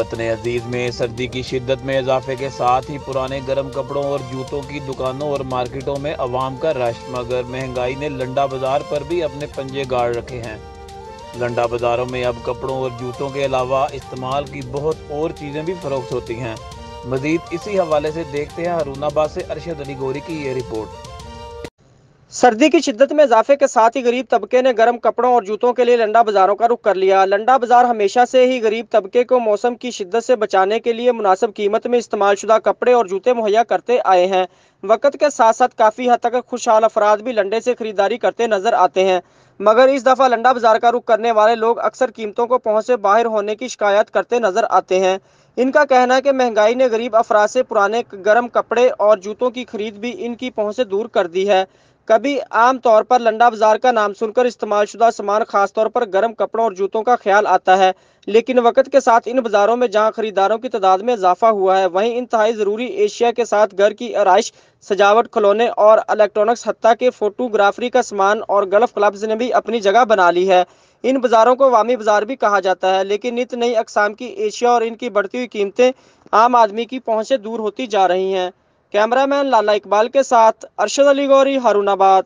वतन अजीज में सर्दी की शिद्दत में इजाफे के साथ ही पुराने गर्म कपड़ों और जूतों की दुकानों और मार्केटों में अवाम का रश, मगर महंगाई ने लंडा बाजार पर भी अपने पंजे गाड़ रखे हैं। लंडा बाजारों में अब कपड़ों और जूतों के अलावा इस्तेमाल की बहुत और चीज़ें भी फरोख्त होती हैं। मजीद इसी हवाले से देखते हैं हारूनाबाद से अरशद अली गोरी की ये रिपोर्ट। सर्दी की शिद्दत में इजाफे के साथ ही गरीब तबके ने गर्म कपड़ों और जूतों के लिए लंडा बाजारों का रुख कर लिया। लंडा बाजार हमेशा से ही गरीब तबके को मौसम की शिद्दत से बचाने के लिए मुनासिब कीमत में इस्तेमाल शुदा कपड़े और जूते मुहैया करते आए हैं। वक्त के साथ साथ काफ़ी हद तक खुशहाल अफराद भी लंडे से खरीदारी करते नजर आते हैं, मगर इस दफ़ा लंडा बाजार का रुख करने वाले लोग अक्सर कीमतों को पहुँच से बाहर होने की शिकायत करते नजर आते हैं। इनका कहना है कि महंगाई ने गरीब अफराद से पुराने गर्म कपड़े और जूतों की खरीद भी इनकी पहुँच से दूर कर दी है। कभी आम तौर पर लंडा बाजार का नाम सुनकर इस्तेमाल शुदा सामान खासतौर पर गर्म कपड़ों और जूतों का ख्याल आता है, लेकिन वक्त के साथ इन बाजारों में जहां खरीदारों की तादाद में इजाफा हुआ है, वहीं इंतहाई ज़रूरी एशिया के साथ घर की आराइश, सजावट, खिलौने और इलेक्ट्रॉनिक्स हत्ता के फोटोग्राफी का सामान और गल्फ क्लब्स ने भी अपनी जगह बना ली है। इन बाज़ारों को वामी बाजार भी कहा जाता है, लेकिन नित नई अकसाम की एशिया और इनकी बढ़ती हुई कीमतें आम आदमी की पहुंच से दूर होती जा रही हैं। कैमरामैन लाला इकबाल के साथ अरशद अली गौरी, हारूनाबाद।